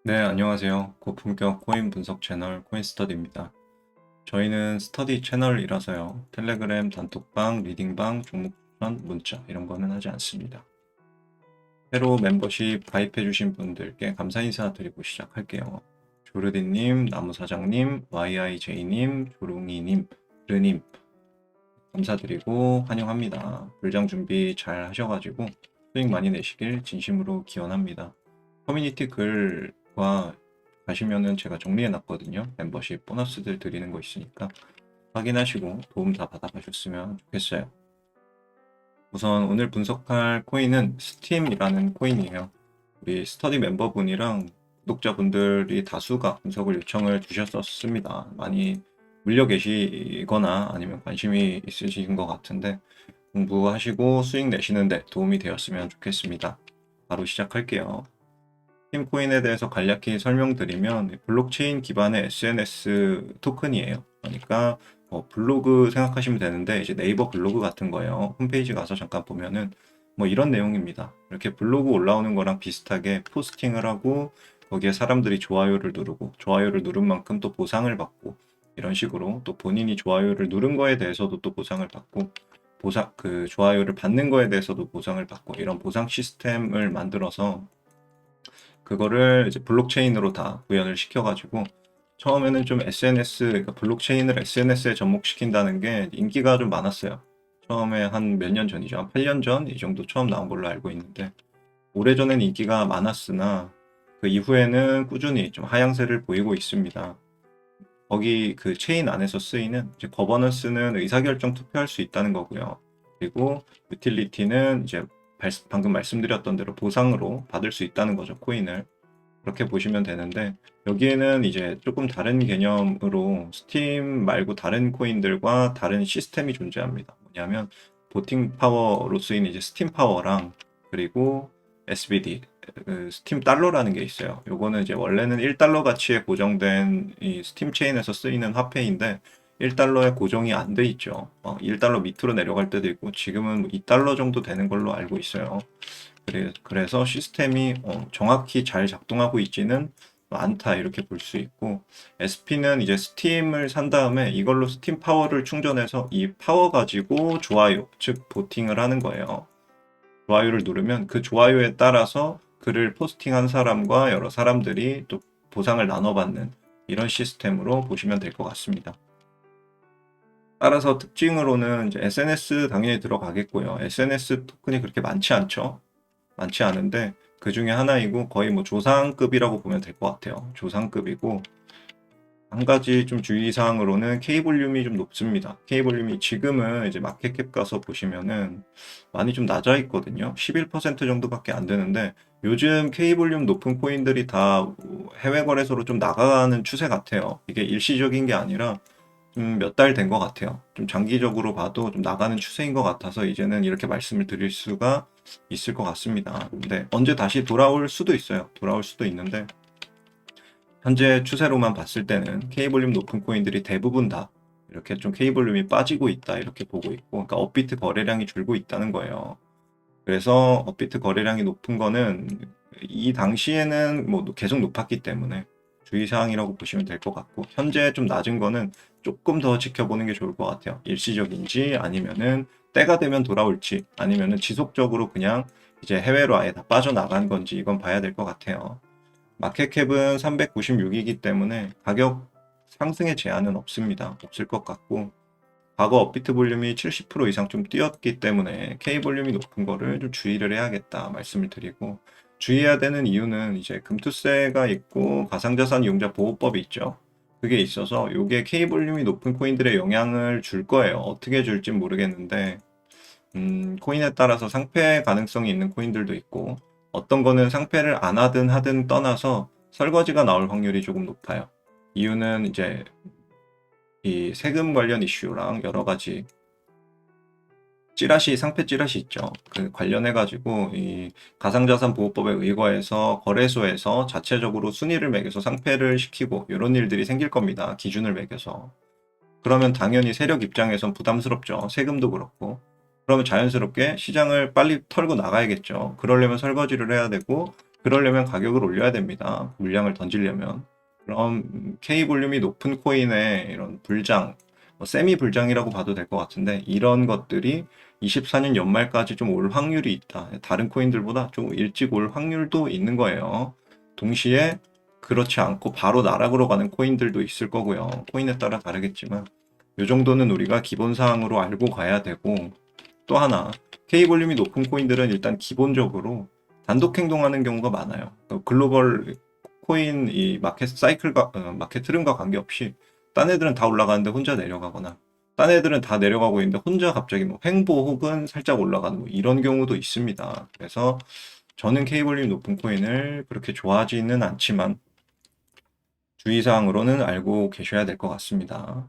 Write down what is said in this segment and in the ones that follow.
네, 안녕하세요. 고품격 코인 분석 채널 코인스터디입니다. 저희는 스터디 채널이라서요. 텔레그램 단톡방, 리딩방, 종목 추천, 문자 이런 거는 하지 않습니다. 새로 멤버십 가입해주신 분들께 감사 인사 드리고 시작할게요. 조르디님, 나무사장님, YIJ님, 조롱이님, 르님 감사드리고 환영합니다. 불장 준비 잘 하셔가지고 수익 많이 내시길 진심으로 기원합니다. 커뮤니티 글과 가시면은 제가 정리해 놨거든요. 멤버십 보너스들 드리는 거 있으니까 확인하시고 도움 다 받아가셨으면 좋겠어요. 우선 오늘 분석할 코인은 스팀이라는 코인이에요. 우리 스터디 멤버분이랑 구독자분들이 다수가 분석을 요청을 주셨었습니다. 많이 물려 계시거나 아니면 관심이 있으신 것 같은데 공부하시고 수익 내시는데 도움이 되었으면 좋겠습니다. 바로 시작할게요. 팀코인에 대해서 간략히 설명드리면 블록체인 기반의 SNS 토큰이에요. 그러니까 블로그 생각하시면 되는데 이제 네이버 블로그 같은 거예요. 홈페이지 가서 잠깐 보면은 뭐 이런 내용입니다. 이렇게 블로그 올라오는 거랑 비슷하게 포스팅을 하고 거기에 사람들이 좋아요를 누르고 좋아요를 누른 만큼 또 보상을 받고 이런 식으로 또 본인이 좋아요를 누른 거에 대해서도 또 보상을 받고 그 좋아요를 받는 거에 대해서도 보상을 받고 이런 보상 시스템을 만들어서 그거를 이제 블록체인으로 다 구현을 시켜가지고 처음에는 좀 SNS, 그러니까 블록체인을 SNS에 접목시킨다는 게 인기가 좀 많았어요. 처음에 한 몇 년 전이죠. 한 8년 전 이 정도 처음 나온 걸로 알고 있는데 오래전엔 인기가 많았으나 그 이후에는 꾸준히 좀 하향세를 보이고 있습니다. 거기 그 체인 안에서 쓰이는 이제 거버넌스는 의사결정 투표할 수 있다는 거고요. 그리고 유틸리티는 이제 방금 말씀드렸던 대로 보상으로 받을 수 있다는 거죠, 코인을. 그렇게 보시면 되는데 여기에는 이제 조금 다른 개념으로 스팀 말고 다른 코인들과 다른 시스템이 존재합니다. 뭐냐면 보팅 파워로 쓰이는 이제 스팀 파워랑 그리고 SBD 그 스팀 달러라는 게 있어요. 요거는 이제 원래는 1달러 가치에 고정된 이 스팀 체인에서 쓰이는 화폐인데 1달러에 고정이 안 돼 있죠. 1달러 밑으로 내려갈 때도 있고 지금은 2달러 정도 되는 걸로 알고 있어요. 그래서 시스템이 정확히 잘 작동하고 있지는 않다 이렇게 볼 수 있고 SP는 이제 스팀을 산 다음에 이걸로 스팀 파워를 충전해서 이 파워 가지고 좋아요, 즉 보팅을 하는 거예요. 좋아요를 누르면 그 좋아요에 따라서 글을 포스팅한 사람과 여러 사람들이 또 보상을 나눠받는 이런 시스템으로 보시면 될 것 같습니다. 따라서 특징으로는 이제 SNS 당연히 들어가겠고요. SNS 토큰이 그렇게 많지 않죠. 많지 않은데 그 중에 하나이고 거의 뭐 조상급이라고 보면 될 것 같아요. 조상급이고 한 가지 좀 주의사항으로는 K 볼륨이 좀 높습니다. K 볼륨이 지금은 이제 마켓캡 가서 보시면은 많이 좀 낮아 있거든요. 11% 정도밖에 안 되는데 요즘 K 볼륨 높은 코인들이 다 해외 거래소로 좀 나가는 추세 같아요. 이게 일시적인 게 아니라 몇 달 된 것 같아요. 좀 장기적으로 봐도 좀 나가는 추세인 것 같아서 이제는 이렇게 말씀을 드릴 수가 있을 것 같습니다. 근데 언제 다시 돌아올 수도 있어요. 돌아올 수도 있는데 현재 추세로만 봤을 때는 K볼륨 높은 코인들이 대부분 다 이렇게 좀 K볼륨이 빠지고 있다 이렇게 보고 있고 그러니까 업비트 거래량이 줄고 있다는 거예요. 그래서 업비트 거래량이 높은 거는 이 당시에는 뭐 계속 높았기 때문에 주의사항이라고 보시면 될 것 같고 현재 좀 낮은 거는 조금 더 지켜보는 게 좋을 것 같아요. 일시적인지 아니면은 때가 되면 돌아올지 아니면은 지속적으로 그냥 이제 해외로 아예 다 빠져나간 건지 이건 봐야 될 것 같아요. 마켓캡은 396이기 때문에 가격 상승의 제한은 없습니다. 없을 것 같고 과거 업비트 볼륨이 70% 이상 좀 뛰었기 때문에 K 볼륨이 높은 거를 좀 주의를 해야겠다 말씀을 드리고 주의해야 되는 이유는 이제 금투세가 있고 가상자산 이용자 보호법이 있죠. 그게 있어서 이게 K 볼륨이 높은 코인들의 영향을 줄 거예요. 어떻게 줄진 모르겠는데 코인에 따라서 상패 가능성이 있는 코인들도 있고 어떤 거는 상패를 안 하든 하든 떠나서 설거지가 나올 확률이 조금 높아요. 이유는 이제 이 세금 관련 이슈랑 여러 가지 찌라시, 상패 찌라시 있죠. 그 관련해가지고 이 가상자산 보호법에 의거해서 거래소에서 자체적으로 순위를 매겨서 상패를 시키고 이런 일들이 생길 겁니다. 기준을 매겨서. 그러면 당연히 세력 입장에선 부담스럽죠. 세금도 그렇고. 그러면 자연스럽게 시장을 빨리 털고 나가야겠죠. 그러려면 설거지를 해야 되고, 그러려면 가격을 올려야 됩니다. 물량을 던지려면. 그럼 K 볼륨이 높은 코인의 이런 불장, 세미 불장이라고 봐도 될 것 같은데 이런 것들이 24년 연말까지 좀 올 확률이 있다. 다른 코인들보다 좀 일찍 올 확률도 있는 거예요. 동시에 그렇지 않고 바로 나락으로 가는 코인들도 있을 거고요. 코인에 따라 다르겠지만 이 정도는 우리가 기본 사항으로 알고 가야 되고 또 하나 K 볼륨이 높은 코인들은 일단 기본적으로 단독 행동하는 경우가 많아요. 글로벌 코인 이 마켓 사이클과 마켓 흐름과 관계없이 딴 애들은 다 올라가는데 혼자 내려가거나 딴 애들은 다 내려가고 있는데 혼자 갑자기 뭐 횡보 혹은 살짝 올라가는 뭐 이런 경우도 있습니다. 그래서 저는 K 볼륨 높은 코인을 그렇게 좋아하지는 않지만 주의사항으로는 알고 계셔야 될 것 같습니다.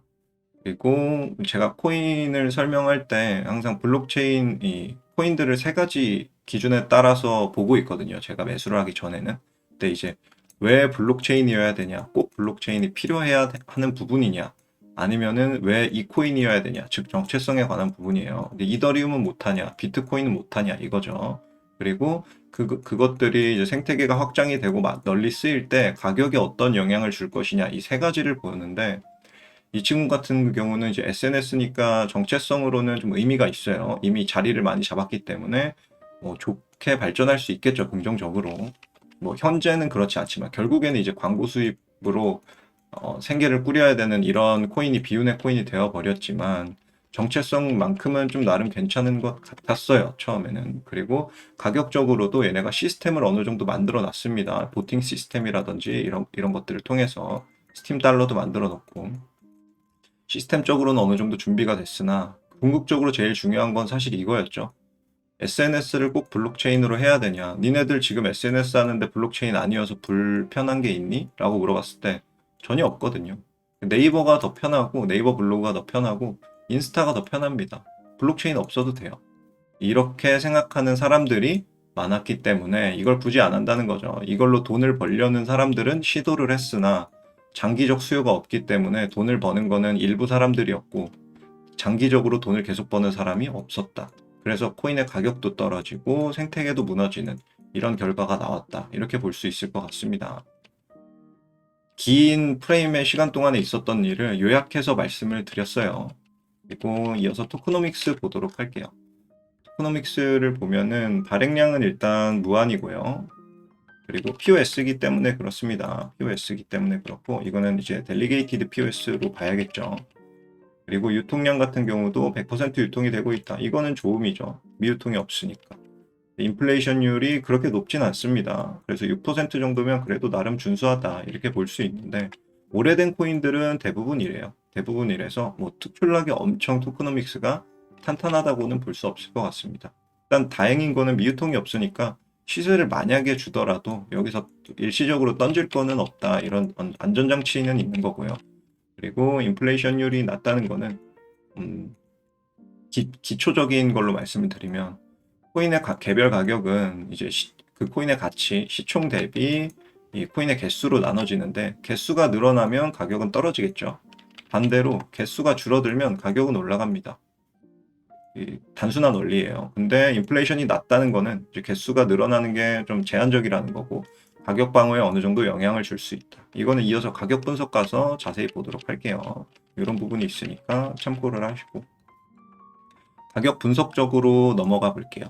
그리고 제가 코인을 설명할 때 항상 블록체인 이 코인들을 세 가지 기준에 따라서 보고 있거든요. 제가 매수를 하기 전에는. 근데 이제 왜 블록체인이어야 되냐? 꼭 블록체인이 필요해야 하는 부분이냐? 아니면은 왜 이 코인이어야 되냐? 즉 정체성에 관한 부분이에요. 근데 이더리움은 못하냐? 비트코인은 못하냐? 이거죠. 그리고 그것들이 이제 생태계가 확장이 되고 널리 쓰일 때 가격에 어떤 영향을 줄 것이냐? 이 세 가지를 보는데 이 친구 같은 경우는 이제 SNS니까 정체성으로는 좀 의미가 있어요. 이미 자리를 많이 잡았기 때문에 뭐 좋게 발전할 수 있겠죠. 긍정적으로. 뭐 현재는 그렇지 않지만 결국에는 이제 광고 수입으로 생계를 꾸려야 되는 이런 코인이 비운의 코인이 되어 버렸지만 정체성만큼은 좀 나름 괜찮은 것 같았어요. 처음에는. 그리고 가격적으로도 얘네가 시스템을 어느 정도 만들어 놨습니다. 보팅 시스템이라든지 이런 것들을 통해서 스팀 달러도 만들어 놓고 시스템적으로는 어느 정도 준비가 됐으나 궁극적으로 제일 중요한 건 사실 이거였죠. SNS를 꼭 블록체인으로 해야 되냐? 니네들 지금 SNS 하는데 블록체인 아니어서 불편한 게 있니? 라고 물어봤을 때 전혀 없거든요. 네이버가 더 편하고 네이버 블로그가 더 편하고 인스타가 더 편합니다. 블록체인 없어도 돼요. 이렇게 생각하는 사람들이 많았기 때문에 이걸 굳이 안 한다는 거죠. 이걸로 돈을 벌려는 사람들은 시도를 했으나 장기적 수요가 없기 때문에 돈을 버는 거는 일부 사람들이었고 장기적으로 돈을 계속 버는 사람이 없었다. 그래서 코인의 가격도 떨어지고 생태계도 무너지는 이런 결과가 나왔다. 이렇게 볼 수 있을 것 같습니다. 긴 프레임의 시간 동안에 있었던 일을 요약해서 말씀을 드렸어요. 그리고 이어서 토크노믹스 보도록 할게요. 토크노믹스를 보면은 발행량은 일단 무한이고요. 그리고 POS이기 때문에 그렇습니다. POS이기 때문에 그렇고 이거는 이제 델리게이티드 POS로 봐야겠죠. 그리고 유통량 같은 경우도 100% 유통이 되고 있다. 이거는 좋음이죠. 미유통이 없으니까. 인플레이션율이 그렇게 높진 않습니다. 그래서 6% 정도면 그래도 나름 준수하다. 이렇게 볼 수 있는데 오래된 코인들은 대부분 이래요. 대부분 이래서 뭐 특출나게 엄청 토크노믹스가 탄탄하다고는 볼 수 없을 것 같습니다. 일단 다행인 거는 미유통이 없으니까 시세를 만약에 주더라도 여기서 일시적으로 던질 거는 없다. 이런 안전장치는 있는 거고요. 그리고 인플레이션율이 낮다는 거는 기초적인 걸로 말씀을 드리면 코인의 개별 가격은 이제 그 코인의 가치, 시총 대비 이 코인의 개수로 나눠지는데 개수가 늘어나면 가격은 떨어지겠죠. 반대로 개수가 줄어들면 가격은 올라갑니다. 단순한 원리예요. 근데 인플레이션이 낮다는 거는 이제 개수가 늘어나는 게 좀 제한적이라는 거고 가격 방어에 어느 정도 영향을 줄 수 있다. 이거는 이어서 가격 분석 가서 자세히 보도록 할게요. 이런 부분이 있으니까 참고를 하시고 가격 분석적으로 넘어가 볼게요.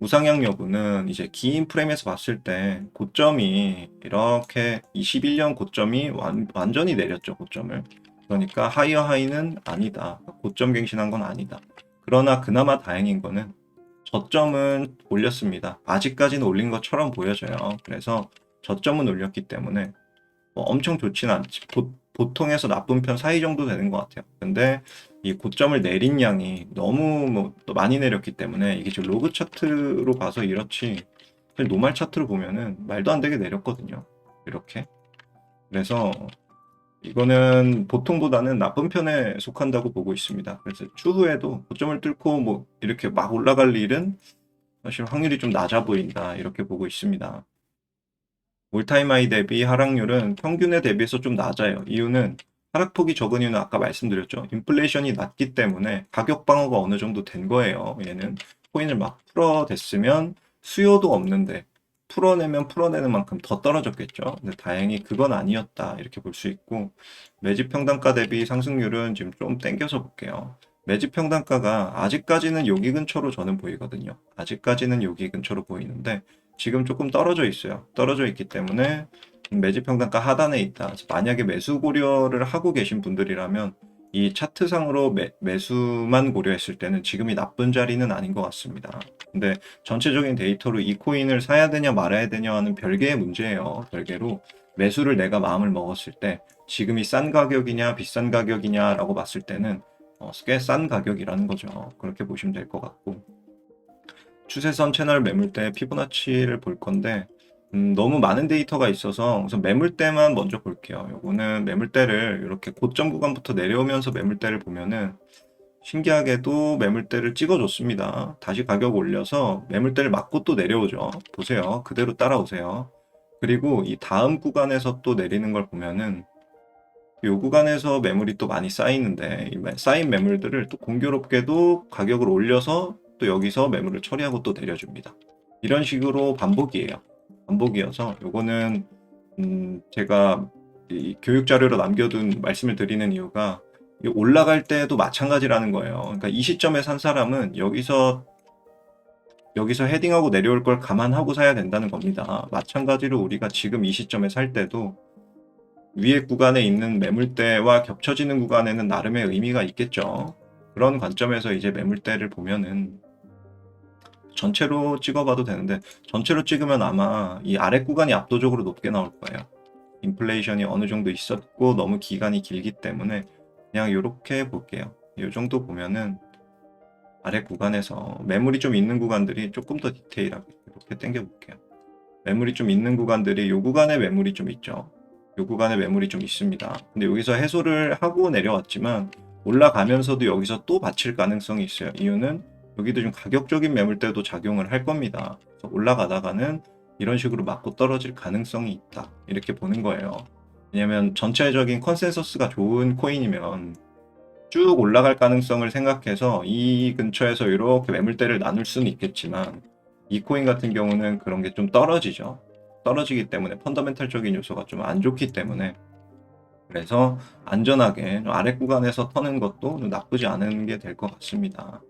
우상향 여부는 이제 긴 프레임에서 봤을 때 고점이 이렇게 21년 고점이 완전히 내렸죠. 고점을. 그러니까 하이어 하이는 아니다. 고점 갱신한 건 아니다. 그러나 그나마 다행인 거는 저점은 올렸습니다. 아직까지는 올린 것처럼 보여져요. 그래서 저점은 올렸기 때문에 뭐 엄청 좋지는 않지. 보통에서 나쁜 편 사이 정도 되는 것 같아요. 근데 이 고점을 내린 양이 너무 뭐 많이 내렸기 때문에 이게 지금 로그 차트로 봐서 이렇지 노말 차트로 보면은 말도 안 되게 내렸거든요. 이렇게. 그래서 이거는 보통보다는 나쁜 편에 속한다고 보고 있습니다. 그래서 추후에도 고점을 뚫고 뭐 이렇게 막 올라갈 일은 사실 확률이 좀 낮아 보인다. 이렇게 보고 있습니다. 올타임 하이 대비 하락률은 평균에 대비해서 좀 낮아요. 이유는 하락폭이 적은 이유는 아까 말씀드렸죠. 인플레이션이 낮기 때문에 가격 방어가 어느 정도 된 거예요. 얘는 코인을 막 풀어댔으면 수요도 없는데 풀어내면 풀어내는 만큼 더 떨어졌겠죠. 근데 다행히 그건 아니었다. 이렇게 볼 수 있고, 매집 평단가 대비 상승률은 지금 좀 땡겨서 볼게요. 매집 평단가가 아직까지는 여기 근처로 저는 보이거든요. 아직까지는 여기 근처로 보이는데, 지금 조금 떨어져 있어요. 떨어져 있기 때문에 매집 평단가 하단에 있다. 그래서 만약에 매수 고려를 하고 계신 분들이라면 이 차트상으로 매수만 고려했을 때는 지금이 나쁜 자리는 아닌 것 같습니다. 근데 전체적인 데이터로 이 코인을 사야 되냐 말아야 되냐 하는 별개의 문제예요. 별개로 매수를 내가 마음을 먹었을 때 지금이 싼 가격이냐 비싼 가격이냐라고 봤을 때는 꽤 싼 가격이라는 거죠. 그렇게 보시면 될 것 같고, 추세선 채널 매물대 피보나치를 볼 건데 너무 많은 데이터가 있어서 우선 매물대만 먼저 볼게요. 요거는 매물대를 이렇게 고점 구간부터 내려오면서 매물대를 보면은 신기하게도 매물대를 찍어줬습니다. 다시 가격 올려서 매물대를 맞고 또 내려오죠. 보세요. 그대로 따라오세요. 그리고 이 다음 구간에서 또 내리는 걸 보면은 이 구간에서 매물이 또 많이 쌓이는데 이 쌓인 매물들을 또 공교롭게도 가격을 올려서 또 여기서 매물을 처리하고 또 내려줍니다. 이런 식으로 반복이에요. 반복이어서 요거는 제가 이 교육 자료로 남겨둔 말씀을 드리는 이유가 올라갈 때도 마찬가지라는 거예요. 그러니까 이 시점에 산 사람은 여기서 헤딩하고 내려올 걸 감안하고 사야 된다는 겁니다. 마찬가지로 우리가 지금 이 시점에 살 때도 위에 구간에 있는 매물대와 겹쳐지는 구간에는 나름의 의미가 있겠죠. 그런 관점에서 이제 매물대를 보면은 전체로 찍어봐도 되는데, 전체로 찍으면 아마 이 아래 구간이 압도적으로 높게 나올 거예요. 인플레이션이 어느 정도 있었고 너무 기간이 길기 때문에 그냥 이렇게 볼게요. 이 정도 보면은 아래 구간에서 매물이 좀 있는 구간들이 조금 더 디테일하게 이렇게 당겨 볼게요. 매물이 좀 있는 구간들이 이 구간에 매물이 좀 있죠. 이 구간에 매물이 좀 있습니다. 근데 여기서 해소를 하고 내려왔지만 올라가면서도 여기서 또 받칠 가능성이 있어요. 이유는 여기도 좀 가격적인 매물대도 작용을 할 겁니다. 그래서 올라가다가는 이런 식으로 맞고 떨어질 가능성이 있다. 이렇게 보는 거예요. 왜냐면 전체적인 컨센서스가 좋은 코인이면 쭉 올라갈 가능성을 생각해서 이 근처에서 이렇게 매물대를 나눌 수는 있겠지만 이 코인 같은 경우는 그런 게 좀 떨어지죠. 떨어지기 때문에 펀더멘탈적인 요소가 좀 안 좋기 때문에, 그래서 안전하게 아래 구간에서 터는 것도 나쁘지 않은 게 될 것 같습니다.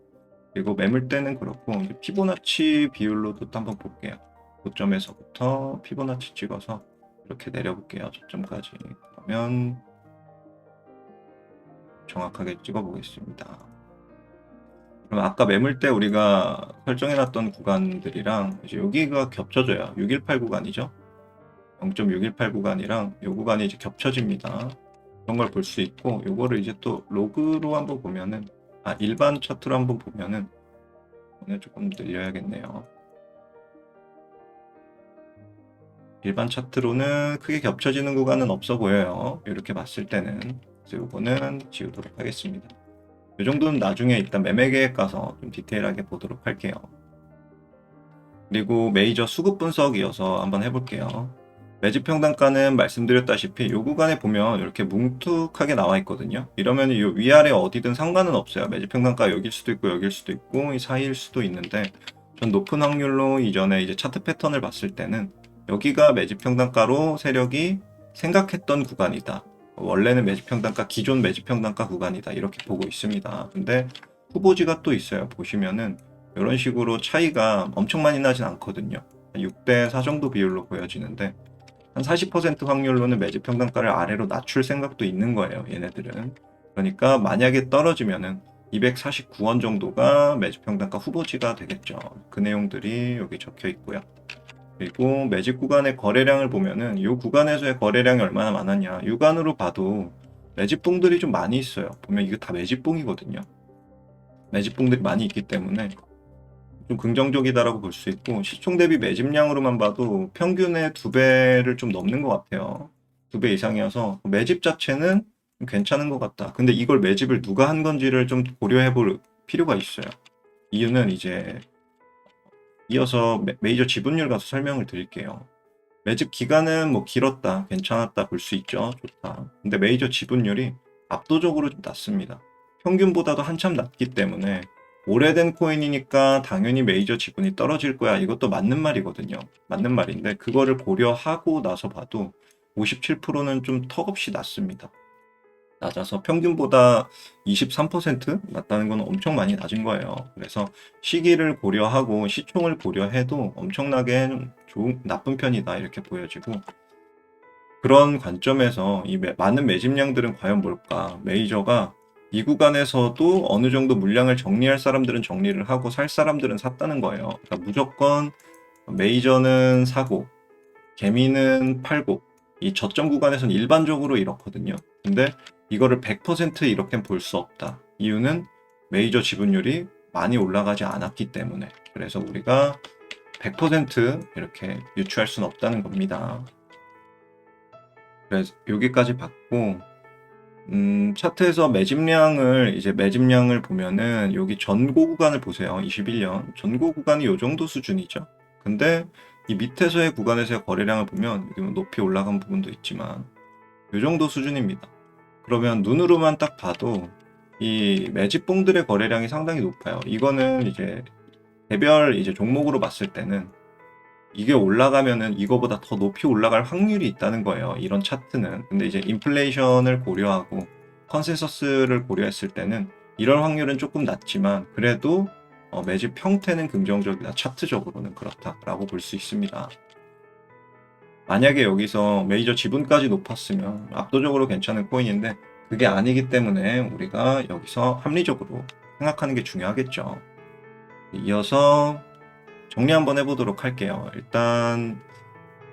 그리고 매물대는 그렇고 피보나치 비율로도 또 한번 볼게요. 고점에서부터 피보나치 찍어서 이렇게 내려볼게요. 저점까지. 그러면 정확하게 찍어 보겠습니다. 그럼 아까 매물대 우리가 설정해놨던 구간들이랑 이제 여기가 겹쳐져요. 618 구간이죠. 0.618 구간이랑 이 구간이 이제 겹쳐집니다. 그런 걸 볼 수 있고, 요거를 이제 또 로그로 한번 보면은, 일반 차트로 한번 보면은, 오늘 조금 늘려야겠네요. 일반 차트로는 크게 겹쳐지는 구간은 없어 보여요. 이렇게 봤을 때는. 그래서 요거는 지우도록 하겠습니다. 이 정도는 나중에 일단 매매 계획 가서 좀 디테일하게 보도록 할게요. 그리고 메이저 수급 분석이어서 한번 해볼게요. 매집 평단가는 말씀드렸다시피 이 구간에 보면 이렇게 뭉툭하게 나와 있거든요. 이러면 이 위아래 어디든 상관은 없어요. 매집 평단가 여길 수도 있고 여길 수도 있고 이 사이일 수도 있는데, 전 높은 확률로 이전에 이제 차트 패턴을 봤을 때는 여기가 매집 평단가로 세력이 생각했던 구간이다. 원래는 매집 평단가, 기존 매집 평단가 구간이다. 이렇게 보고 있습니다. 근데 후보지가 또 있어요. 보시면은 이런 식으로 차이가 엄청 많이 나진 않거든요. 6대 4 정도 비율로 보여지는데 한 40% 확률로는 매집 평단가를 아래로 낮출 생각도 있는 거예요. 얘네들은. 그러니까 만약에 떨어지면은 249원 정도가 매집 평단가 후보지가 되겠죠. 그 내용들이 여기 적혀 있고요. 그리고 매집 구간의 거래량을 보면은 이 구간에서의 거래량이 얼마나 많았냐. 육안으로 봐도 매집봉들이 좀 많이 있어요. 보면 이거 다 매집봉이거든요. 매집봉들이 많이 있기 때문에 좀 긍정적이다라고 볼 수 있고, 시총 대비 매집량으로만 봐도 평균의 2배를 좀 넘는 것 같아요. 2배 이상이어서 매집 자체는 괜찮은 것 같다. 근데 이걸 매집을 누가 한 건지를 좀 고려해 볼 필요가 있어요. 이유는 이제 이어서 메이저 지분율 가서 설명을 드릴게요. 매집 기간은 뭐 길었다, 괜찮았다 볼 수 있죠. 좋다. 근데 메이저 지분율이 압도적으로 좀 낮습니다. 평균보다도 한참 낮기 때문에 오래된 코인이니까 당연히 메이저 지분이 떨어질 거야. 이것도 맞는 말이거든요. 맞는 말인데 그거를 고려하고 나서 봐도 57%는 좀 턱없이 낮습니다. 낮아서 평균보다 23% 낮다는 건 엄청 많이 낮은 거예요. 그래서 시기를 고려하고 시총을 고려해도 엄청나게 나쁜 편이다 이렇게 보여지고, 그런 관점에서 이 많은 매집량들은 과연 뭘까? 메이저가 이 구간에서도 어느 정도 물량을 정리할 사람들은 정리를 하고 살 사람들은 샀다는 거예요. 그러니까 무조건 메이저는 사고 개미는 팔고, 이 저점 구간에서는 일반적으로 이렇거든요. 근데 이거를 100% 이렇게 볼 수 없다. 이유는 메이저 지분율이 많이 올라가지 않았기 때문에. 그래서 우리가 100% 이렇게 유추할 수는 없다는 겁니다. 그래서 여기까지 봤고, 차트에서 매집량을 보면은 여기 전고 구간을 보세요. 21년. 전고 구간이 요 정도 수준이죠. 근데 이 밑에서의 구간에서의 거래량을 보면 여기 뭐 높이 올라간 부분도 있지만 요 정도 수준입니다. 그러면 눈으로만 딱 봐도 이 매집봉들의 거래량이 상당히 높아요. 이거는 이제 개별 이제 종목으로 봤을 때는 이게 올라가면은 이거보다 더 높이 올라갈 확률이 있다는 거예요. 이런 차트는. 근데 이제 인플레이션을 고려하고 컨센서스를 고려했을 때는 이런 확률은 조금 낮지만 그래도 매집 형태는 긍정적이다. 차트적으로는 그렇다라고 볼 수 있습니다. 만약에 여기서 메이저 지분까지 높았으면 압도적으로 괜찮은 코인인데 그게 아니기 때문에 우리가 여기서 합리적으로 생각하는 게 중요하겠죠. 이어서 정리 한번 해보도록 할게요. 일단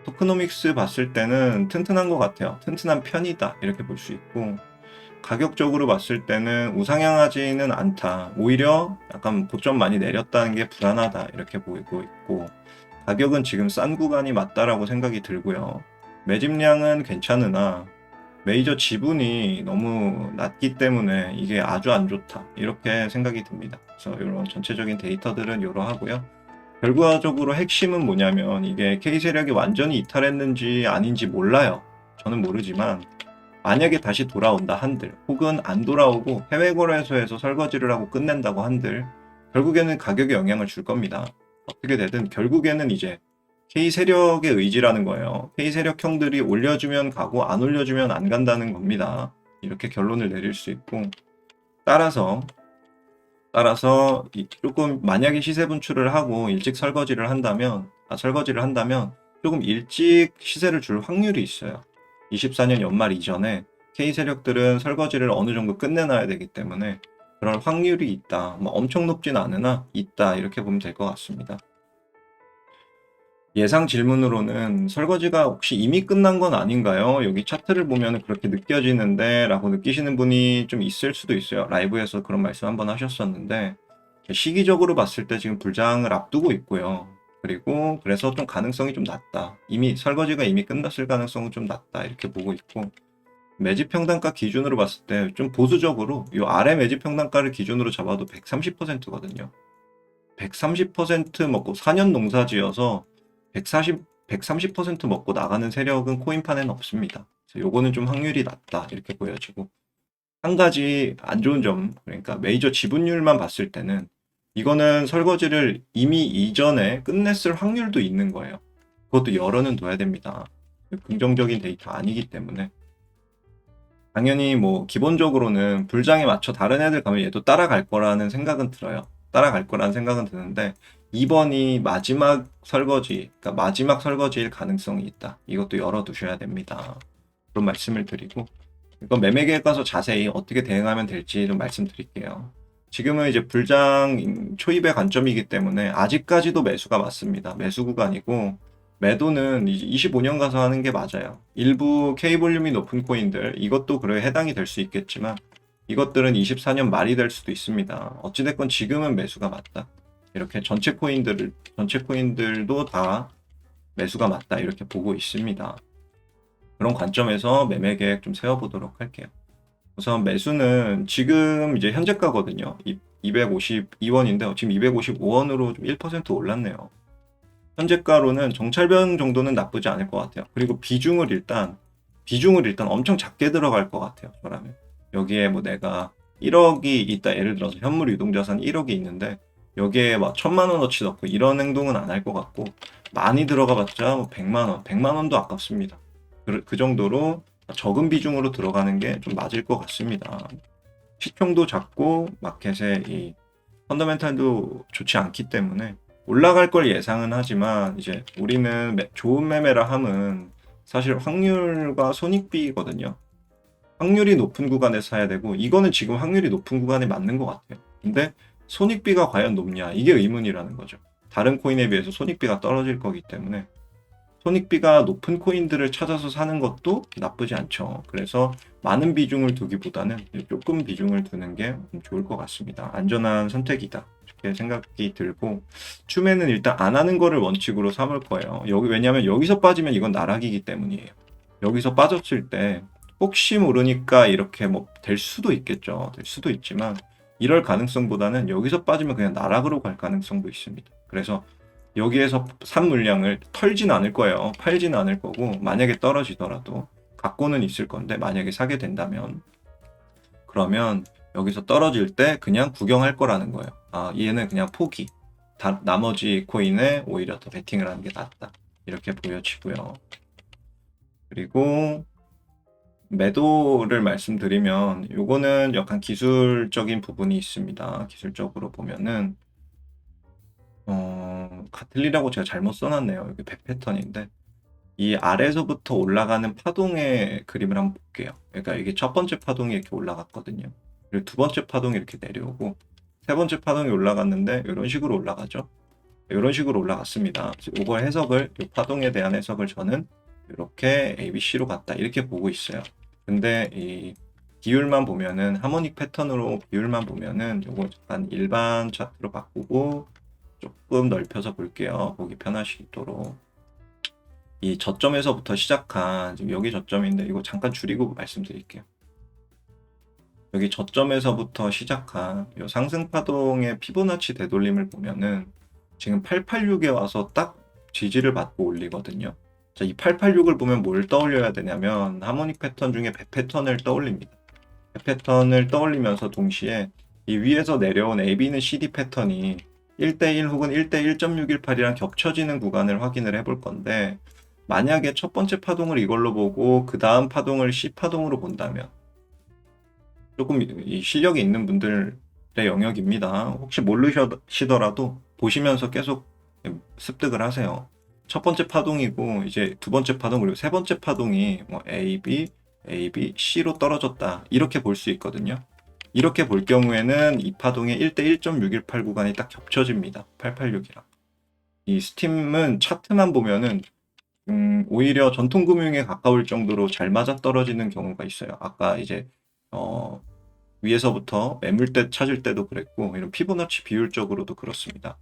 토크노믹스 봤을 때는 튼튼한 것 같아요. 튼튼한 편이다 이렇게 볼 수 있고, 가격적으로 봤을 때는 우상향하지는 않다. 오히려 약간 고점 많이 내렸다는 게 불안하다 이렇게 보이고 있고, 가격은 지금 싼 구간이 맞다라고 생각이 들고요. 매집량은 괜찮으나 메이저 지분이 너무 낮기 때문에 이게 아주 안 좋다 이렇게 생각이 듭니다. 그래서 이런 전체적인 데이터들은 이러하고요. 결과적으로 핵심은 뭐냐면 이게 K 세력이 완전히 이탈했는지 아닌지 몰라요. 저는 모르지만 만약에 다시 돌아온다 한들, 혹은 안 돌아오고 해외 거래소에서 설거지를 하고 끝낸다고 한들 결국에는 가격에 영향을 줄 겁니다. 어떻게 되든 결국에는 이제 K 세력의 의지라는 거예요. K 세력형들이 올려주면 가고 안 올려주면 안 간다는 겁니다. 이렇게 결론을 내릴 수 있고, 따라서 조금 만약에 시세 분출을 하고 일찍 설거지를 한다면 조금 일찍 시세를 줄 확률이 있어요. 24년 연말 이전에 K 세력들은 설거지를 어느 정도 끝내놔야 되기 때문에 그럴 확률이 있다. 뭐 엄청 높진 않으나 있다. 이렇게 보면 될 것 같습니다. 예상 질문으로는 설거지가 혹시 이미 끝난 건 아닌가요? 여기 차트를 보면 그렇게 느껴지는데 라고 느끼시는 분이 좀 있을 수도 있어요. 라이브에서 그런 말씀 한번 하셨었는데, 시기적으로 봤을 때 지금 불장을 앞두고 있고요. 그리고 그래서 좀 가능성이 좀 낮다. 설거지가 이미 끝났을 가능성은 좀 낮다. 이렇게 보고 있고, 매집 평단가 기준으로 봤을 때 좀 보수적으로 이 아래 매집 평단가를 기준으로 잡아도 130%거든요. 130% 먹고 4년 농사 지어서 130% 먹고 나가는 세력은 코인판에는 없습니다. 그래서 요거는 좀 확률이 낮다 이렇게 보여지고, 한 가지 안 좋은 점, 그러니까 메이저 지분율만 봤을 때는 이거는 설거지를 이미 이전에 끝냈을 확률도 있는 거예요. 그것도 열어는 둬야 됩니다. 긍정적인 데이터 아니기 때문에. 당연히 뭐 기본적으로는 불장에 맞춰 다른 애들 가면 얘도 따라갈 거라는 생각은 들어요. 따라갈 거라는 생각은 드는데 이번이 마지막 설거지, 그러니까 마지막 설거지일 가능성이 있다. 이것도 열어두셔야 됩니다. 그런 말씀을 드리고, 이건 매매계획 가서 자세히 어떻게 대응하면 될지 좀 말씀드릴게요. 지금은 이제 불장 초입의 관점이기 때문에 아직까지도 매수가 맞습니다. 매수 구간이고, 매도는 이제 25년 가서 하는 게 맞아요. 일부 K 볼륨이 높은 코인들, 이것도 그래 해당이 될 수 있겠지만 이것들은 24년 말이 될 수도 있습니다. 어찌됐건 지금은 매수가 맞다. 이렇게 전체 코인들도 다 매수가 맞다. 이렇게 보고 있습니다. 그런 관점에서 매매 계획 좀 세워보도록 할게요. 우선 매수는 지금 이제 현재가거든요. 252원인데 지금 255원으로 좀 1% 올랐네요. 현재가로는 정찰병 정도는 나쁘지 않을 것 같아요. 그리고 비중을 일단 엄청 작게 들어갈 것 같아요. 저라면. 여기에 뭐 내가 1억이 있다. 예를 들어서 현물 유동자산 1억이 있는데 여기에 막 1000만 원어치 넣고 이런 행동은 안 할 것 같고, 많이 들어가 봤자 뭐 100만 원, 100만 원도 아깝습니다. 그 정도로 적은 비중으로 들어가는 게 좀 맞을 것 같습니다. 시총도 작고 마켓의 이 펀더멘탈도 좋지 않기 때문에 올라갈 걸 예상은 하지만, 이제 우리는 좋은 매매라 함은 사실 확률과 손익비거든요. 확률이 높은 구간에 사야 되고, 이거는 지금 확률이 높은 구간에 맞는 것 같아요. 근데 손익비가 과연 높냐, 이게 의문이라는 거죠. 다른 코인에 비해서 손익비가 떨어질 거기 때문에 손익비가 높은 코인들을 찾아서 사는 것도 나쁘지 않죠. 그래서 많은 비중을 두기보다는 조금 비중을 두는 게 좋을 것 같습니다. 안전한 선택이다, 이렇게 생각이 들고, 추매는 일단 안 하는 거를 원칙으로 삼을 거예요. 왜냐하면 여기서 빠지면 이건 나락이기 때문이에요. 여기서 빠졌을 때 혹시 모르니까 이렇게 뭐 될 수도 있겠죠. 될 수도 있지만 이럴 가능성보다는 여기서 빠지면 그냥 나락으로 갈 가능성도 있습니다. 그래서 여기에서 산 물량을 털진 않을 거예요. 팔진 않을 거고, 만약에 떨어지더라도 갖고는 있을 건데, 만약에 사게 된다면, 그러면 여기서 떨어질 때 그냥 구경할 거라는 거예요. 아, 얘는 그냥 포기. 나머지 코인에 오히려 더 베팅을 하는 게 낫다, 이렇게 보여지고요. 그리고 매도를 말씀드리면, 요거는 약간 기술적인 부분이 있습니다. 기술적으로 보면은 가틀리라고 제가 잘못 써놨네요. 여기 백 패턴인데, 이 아래서부터 올라가는 파동의 그림을 한번 볼게요. 그러니까 이게 첫 번째 파동이 이렇게 올라갔거든요. 그리고 두 번째 파동이 이렇게 내려오고, 세 번째 파동이 올라갔는데 이런 식으로 올라가죠. 이런 식으로 올라갔습니다. 이거 해석을, 이 파동에 대한 해석을 저는 이렇게 ABC로 갔다, 이렇게 보고 있어요. 근데 이 비율만 보면은, 하모닉 패턴으로 비율만 보면은, 요거 약간 일반 차트로 바꾸고 조금 넓혀서 볼게요. 보기 편하시도록. 이 저점에서부터 시작한, 지금 여기 저점인데 이거 잠깐 줄이고 말씀드릴게요. 여기 저점에서부터 시작한 이 상승 파동의 피보나치 되돌림을 보면은 지금 886에 와서 딱 지지를 받고 올리거든요. 자, 이 886을 보면 뭘 떠올려야 되냐면, 하모닉 패턴 중에 배 패턴을 떠올립니다. 배 패턴을 떠올리면서 동시에 이 위에서 내려온 AB는 CD 패턴이 1대1 혹은 1대1.618이랑 겹쳐지는 구간을 확인을 해볼 건데, 만약에 첫 번째 파동을 이걸로 보고 그 다음 파동을 C 파동으로 본다면, 조금 이 실력이 있는 분들의 영역입니다. 혹시 모르시더라도 보시면서 계속 습득을 하세요. 첫 번째 파동이고 이제 두 번째 파동, 그리고 세 번째 파동이 뭐 A, B, A, B, C로 떨어졌다, 이렇게 볼 수 있거든요. 이렇게 볼 경우에는 이 파동의 1대1.618 구간이 딱 겹쳐집니다. 886이랑. 이 스팀은 차트만 보면은 오히려 전통금융에 가까울 정도로 잘 맞아떨어지는 경우가 있어요. 아까 이제 위에서부터 매물대 찾을 때도 그랬고, 이런 피보나치 비율적으로도 그렇습니다.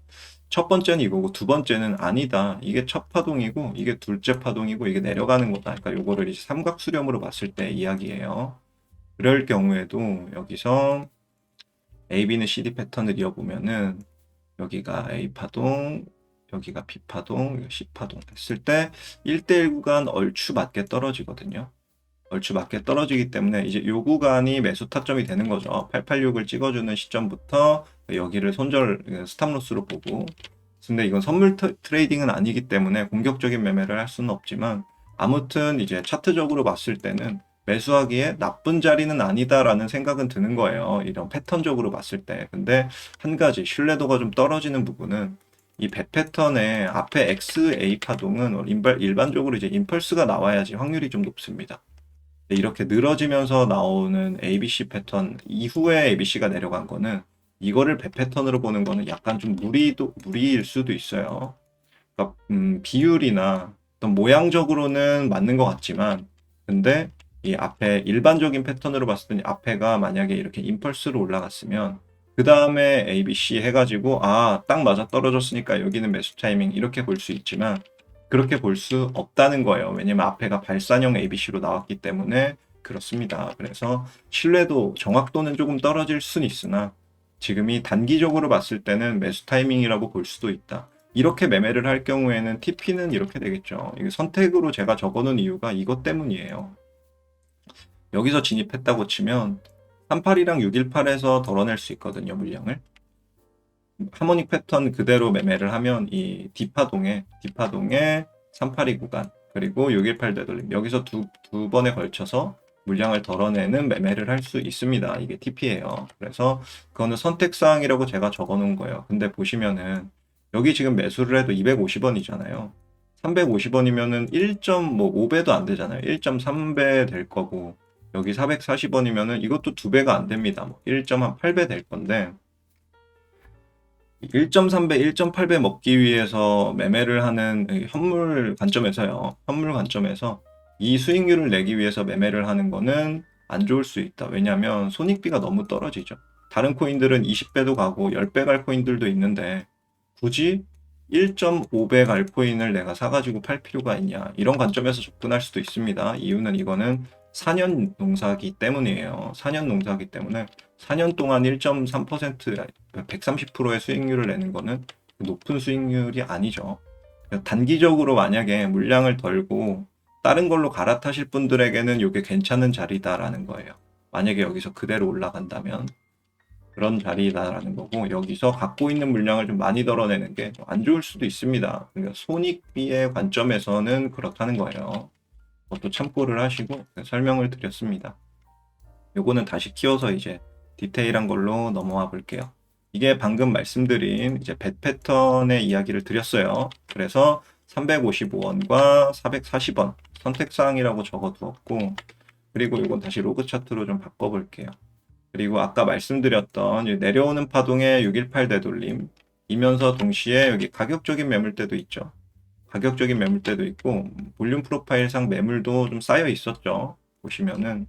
첫 번째는 이거고, 두 번째는 아니다, 이게 첫 파동이고 이게 둘째 파동이고 이게 내려가는 거다. 그러니까 요거를 이제 삼각수렴으로 봤을 때 이야기예요. 그럴 경우에도 여기서 AB는 CD 패턴을 이어보면은, 여기가 A 파동, 여기가 B 파동, C 파동 했을 때 1대1 구간 얼추 맞게 떨어지거든요. 얼추 맞게 떨어지기 때문에 이제 요 구간이 매수 타점이 되는 거죠. 886을 찍어주는 시점부터 여기를 스탑로스로 보고. 근데 이건 선물 트레이딩은 아니기 때문에 공격적인 매매를 할 수는 없지만, 아무튼 이제 차트적으로 봤을 때는 매수하기에 나쁜 자리는 아니다라는 생각은 드는 거예요. 이런 패턴적으로 봤을 때. 근데 한 가지 신뢰도가 좀 떨어지는 부분은, 이 배 패턴의 앞에 XA 파동은 일반적으로 이제 임펄스가 나와야지 확률이 좀 높습니다. 이렇게 늘어지면서 나오는 ABC 패턴 이후에 ABC가 내려간 거는, 이거를 배 패턴으로 보는 거는 약간 좀 무리일 수도 있어요. 그러니까 비율이나 어떤 모양적으로는 맞는 것 같지만, 근데 이 앞에 일반적인 패턴으로 봤을 때 앞에가 만약에 이렇게 임펄스로 올라갔으면 그 다음에 ABC 해가지고 딱 맞아 떨어졌으니까 여기는 매수 타이밍, 이렇게 볼 수 있지만 그렇게 볼 수 없다는 거예요. 왜냐면 앞에가 발산형 ABC로 나왔기 때문에 그렇습니다. 그래서 신뢰도, 정확도는 조금 떨어질 수는 있으나 지금이 단기적으로 봤을 때는 매수 타이밍이라고 볼 수도 있다. 이렇게 매매를 할 경우에는 TP는 이렇게 되겠죠. 이게 선택으로 제가 적어놓은 이유가 이것 때문이에요. 여기서 진입했다고 치면 38이랑 618에서 덜어낼 수 있거든요, 물량을. 하모닉 패턴 그대로 매매를 하면 이 D파동에 382 구간 그리고 618 되돌림 여기서 두 번에 걸쳐서 물량을 덜어내는 매매를 할 수 있습니다. 이게 TP예요. 그래서 그거는 선택사항이라고 제가 적어 놓은 거예요. 근데 보시면은 여기 지금 매수를 해도 250원이잖아요. 350원이면은 1.5배도 안 되잖아요. 1.3배 될 거고 여기 440원이면은 이것도 2배가 안 됩니다. 뭐 1.8배 될 건데 1.3배, 1.8배 먹기 위해서 매매를 하는 이 현물 관점에서요. 현물 관점에서 이 수익률을 내기 위해서 매매를 하는 거는 안 좋을 수 있다. 왜냐하면 손익비가 너무 떨어지죠. 다른 코인들은 20배도 가고 10배 갈 코인들도 있는데 굳이 1.5배 갈 코인을 내가 사가지고 팔 필요가 있냐. 이런 관점에서 접근할 수도 있습니다. 이유는 이거는 4년 농사기 때문이에요. 4년 농사기 때문에 4년 동안 1.3%, 130%의 수익률을 내는 거는 높은 수익률이 아니죠. 단기적으로 만약에 물량을 덜고 다른 걸로 갈아타실 분들에게는 이게 괜찮은 자리다라는 거예요. 만약에 여기서 그대로 올라간다면 그런 자리다라는 거고 여기서 갖고 있는 물량을 좀 많이 덜어내는 게 안 좋을 수도 있습니다. 그러니까 손익비의 관점에서는 그렇다는 거예요. 그것도 참고를 하시고 설명을 드렸습니다. 요거는 다시 키워서 이제 디테일한 걸로 넘어와 볼게요. 이게 방금 말씀드린 이제 벳 패턴의 이야기를 드렸어요. 그래서 355원과 440원 선택사항이라고 적어 두었고, 그리고 이건 다시 로그 차트로 좀 바꿔 볼게요. 그리고 아까 말씀드렸던 내려오는 파동의 618 되돌림 이면서 동시에 여기 가격적인 매물대도 있죠. 가격적인 매물대도 있고 볼륨 프로파일상 매물도 좀 쌓여 있었죠. 보시면은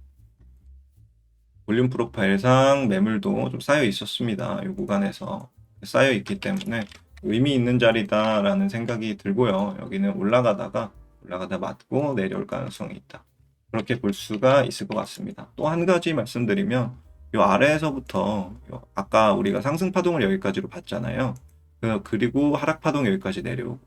볼륨 프로파일상 매물도 좀 쌓여 있었습니다. 이 구간에서 쌓여 있기 때문에 의미 있는 자리다라는 생각이 들고요. 여기는 올라가다 맞고 내려올 가능성이 있다. 그렇게 볼 수가 있을 것 같습니다. 또 한 가지 말씀드리면 이 아래에서부터 아까 우리가 상승 파동을 여기까지로 봤잖아요. 그리고 하락 파동 여기까지 내려오고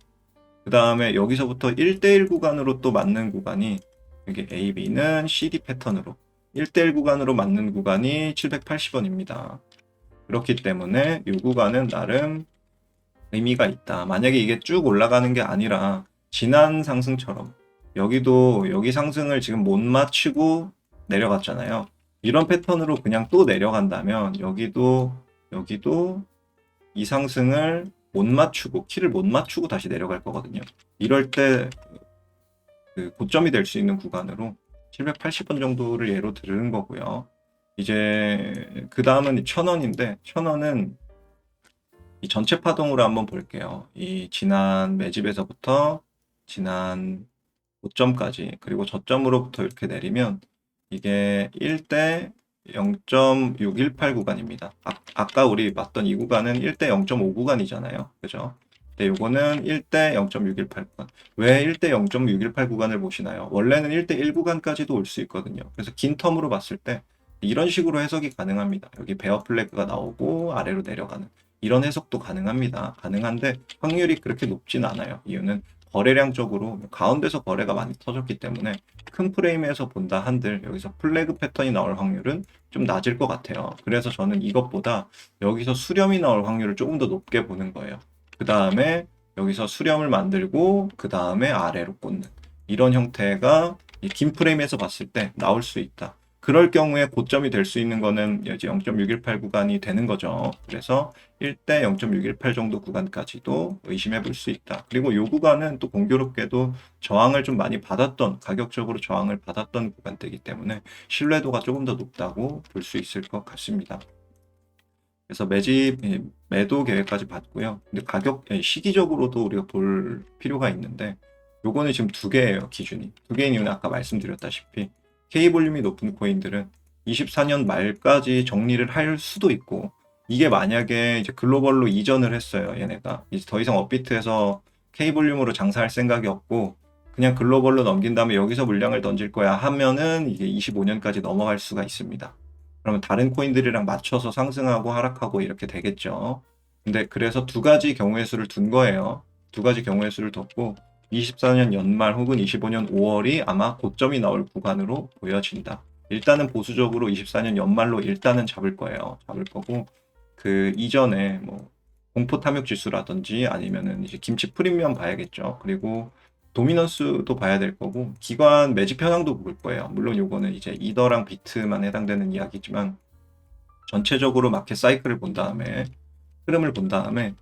그 다음에 여기서부터 1대1 구간으로 또 맞는 구간이 이게 AB는 CD 패턴으로 1대1 구간으로 맞는 구간이 780원입니다. 그렇기 때문에 이 구간은 나름 의미가 있다. 만약에 이게 쭉 올라가는 게 아니라 지난 상승처럼 여기도 여기 상승을 지금 못 맞추고 내려갔잖아요. 이런 패턴으로 그냥 또 내려간다면 여기도 이 상승을 못 맞추고 키를 못 맞추고 다시 내려갈 거거든요. 이럴 때 그 고점이 될 수 있는 구간으로 780원 정도를 예로 들은 거고요. 이제 그 다음은 1000원인데 1000원은 이 전체 파동으로 한번 볼게요. 이 지난 매집에서부터 지난 고점까지 그리고 저점으로부터 이렇게 내리면 이게 1대 0.618 구간입니다. 아까 우리 봤던 이 구간은 1대 0.5 구간이잖아요. 그죠? 근데 요거는 1대 0.618 구간. 왜 1대 0.618 구간을 보시나요? 원래는 1대 1 구간까지도 올 수 있거든요. 그래서 긴 텀으로 봤을 때 이런 식으로 해석이 가능합니다. 여기 베어 플래그가 나오고 아래로 내려가는 이런 해석도 가능합니다. 가능한데 확률이 그렇게 높진 않아요. 이유는 거래량적으로 가운데서 거래가 많이 터졌기 때문에 큰 프레임에서 본다 한들 여기서 플래그 패턴이 나올 확률은 좀 낮을 것 같아요. 그래서 저는 이것보다 여기서 수렴이 나올 확률을 조금 더 높게 보는 거예요. 그 다음에 여기서 수렴을 만들고 그 다음에 아래로 꽂는 이런 형태가 긴 프레임에서 봤을 때 나올 수 있다. 그럴 경우에 고점이 될 수 있는 거는 이제 0.618 구간이 되는 거죠. 그래서 1대 0.618 정도 구간까지도 의심해 볼 수 있다. 그리고 이 구간은 또 공교롭게도 저항을 좀 많이 받았던, 가격적으로 저항을 받았던 구간대이기 때문에 신뢰도가 조금 더 높다고 볼 수 있을 것 같습니다. 그래서 매도 계획까지 봤고요. 근데 시기적으로도 우리가 볼 필요가 있는데, 요거는 지금 두 개예요, 기준이. 두 개인 이유는 아까 말씀드렸다시피, K 볼륨이 높은 코인들은 24년 말까지 정리를 할 수도 있고, 이게 만약에 이제 글로벌로 이전을 했어요, 얘네가. 이제 더 이상 업비트에서 K 볼륨으로 장사할 생각이 없고, 그냥 글로벌로 넘긴 다음에 여기서 물량을 던질 거야 하면은 이게 25년까지 넘어갈 수가 있습니다. 그러면 다른 코인들이랑 맞춰서 상승하고 하락하고 이렇게 되겠죠. 근데 그래서 두 가지 경우의 수를 둔 거예요. 두 가지 경우의 수를 뒀고 24년 연말 혹은 25년 5월이 아마 고점이 나올 구간으로 보여진다. 일단은 보수적으로 24년 연말로 일단은 잡을 거예요. 잡을 거고, 그 이전에 뭐 공포 탐욕 지수라든지 아니면은 이제 김치 프리미엄 봐야겠죠. 그리고 도미넌스도 봐야 될 거고, 기관 매집 현황도 볼 거예요. 물론 요거는 이제 이더랑 비트만 해당되는 이야기지만, 전체적으로 마켓 사이클을 본 다음에, 흐름을 본 다음에,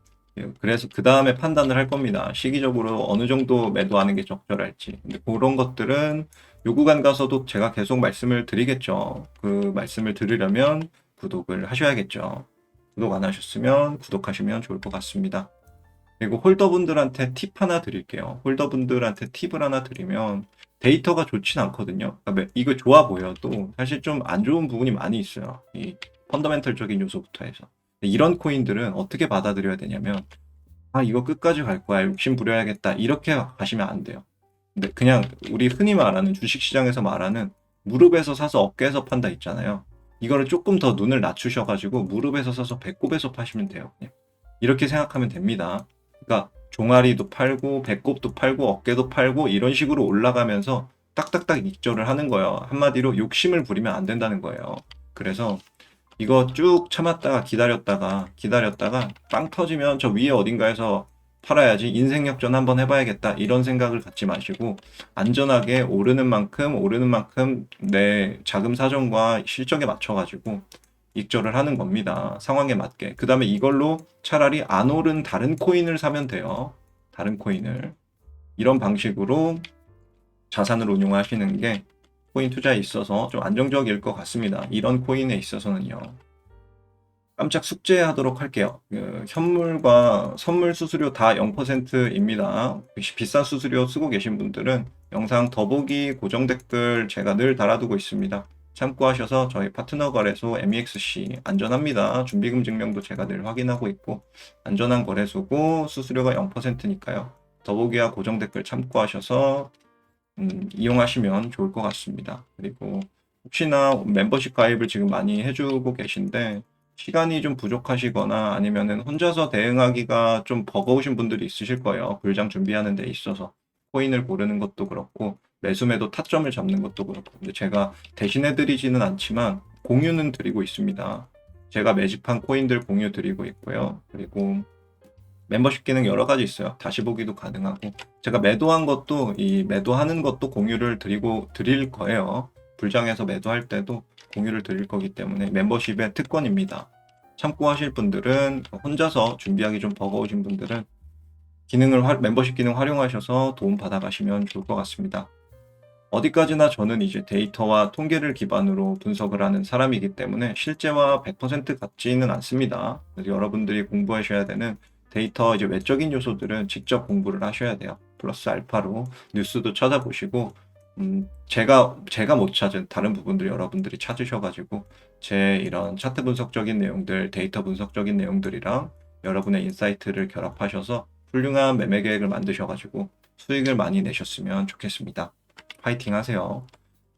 그래서 그 다음에 판단을 할 겁니다. 시기적으로 어느 정도 매도하는 게 적절할지. 근데 그런 것들은 요 구간 가서도 제가 계속 말씀을 드리겠죠. 그 말씀을 들으려면 구독을 하셔야겠죠. 구독 안 하셨으면 구독하시면 좋을 것 같습니다. 그리고 홀더분들한테 팁 하나 드릴게요. 홀더분들한테 팁을 하나 드리면 데이터가 좋진 않거든요. 그러니까 이거 좋아 보여도 사실 좀 안 좋은 부분이 많이 있어요. 이 펀더멘털적인 요소부터 해서. 이런 코인들은 어떻게 받아들여야 되냐면, 아, 이거 끝까지 갈 거야. 욕심 부려야겠다. 이렇게 가시면 안 돼요. 근데 그냥 우리 흔히 말하는 주식시장에서 말하는 무릎에서 사서 어깨에서 판다 있잖아요. 이거를 조금 더 눈을 낮추셔가지고 무릎에서 사서 배꼽에서 파시면 돼요. 그냥. 이렇게 생각하면 됩니다. 그러니까 종아리도 팔고 배꼽도 팔고 어깨도 팔고 이런 식으로 올라가면서 딱딱딱 익절을 하는 거예요. 한마디로 욕심을 부리면 안 된다는 거예요. 그래서 이거 쭉 참았다가 기다렸다가 빵 터지면 저 위에 어딘가에서 팔아야지, 인생 역전 한번 해봐야겠다, 이런 생각을 갖지 마시고 안전하게 오르는 만큼 내 자금 사정과 실적에 맞춰가지고 익절을 하는 겁니다. 상황에 맞게. 그 다음에 이걸로 차라리 안 오른 다른 코인을 사면 돼요. 다른 코인을. 이런 방식으로 자산을 운용하시는 게 코인 투자에 있어서 좀 안정적일 것 같습니다. 이런 코인에 있어서는요. 깜짝 숙제하도록 할게요. 현물과 선물 수수료 다 0%입니다. 비싼 수수료 쓰고 계신 분들은 영상 더보기 고정 댓글 제가 늘 달아두고 있습니다. 참고하셔서 저희 파트너 거래소 MEXC 안전합니다. 준비금 증명도 제가 늘 확인하고 있고 안전한 거래소고 수수료가 0%니까요. 더보기와 고정 댓글 참고하셔서 이용하시면 좋을 것 같습니다. 그리고 혹시나 멤버십 가입을 지금 많이 해주고 계신데 시간이 좀 부족하시거나 아니면은 혼자서 대응하기가 좀 버거우신 분들이 있으실 거예요. 불장 준비하는 데 있어서 코인을 고르는 것도 그렇고 매수매도 타점을 잡는 것도 그렇고. 근데 제가 대신해 드리지는 않지만 공유는 드리고 있습니다. 제가 매집한 코인들 공유 드리고 있고요. 그리고 멤버십 기능 여러 가지 있어요. 다시 보기도 가능하고, 제가 매도한 것도 이 매도하는 것도 공유를 드릴 거예요. 불장에서 매도할 때도 공유를 드릴 거기 때문에 멤버십의 특권입니다. 참고하실 분들은, 혼자서 준비하기 좀 버거우신 분들은 멤버십 기능 활용하셔서 도움 받아가시면 좋을 것 같습니다. 어디까지나 저는 이제 데이터와 통계를 기반으로 분석을 하는 사람이기 때문에 실제와 100% 같지는 않습니다. 그래서 여러분들이 공부하셔야 되는 데이터 이제 외적인 요소들은 직접 공부를 하셔야 돼요. 플러스 알파로 뉴스도 찾아보시고, 제가 못 찾은 다른 부분들 여러분들이 찾으셔가지고 제 이런 차트 분석적인 내용들, 데이터 분석적인 내용들이랑 여러분의 인사이트를 결합하셔서 훌륭한 매매 계획을 만드셔가지고 수익을 많이 내셨으면 좋겠습니다. 파이팅 하세요.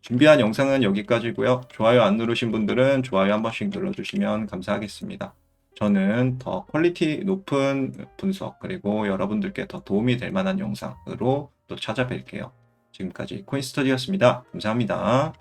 준비한 영상은 여기까지고요. 좋아요 안 누르신 분들은 좋아요 한 번씩 눌러주시면 감사하겠습니다. 저는 더 퀄리티 높은 분석 그리고 여러분들께 더 도움이 될 만한 영상으로 또 찾아뵐게요. 지금까지 코인스터디였습니다. 감사합니다.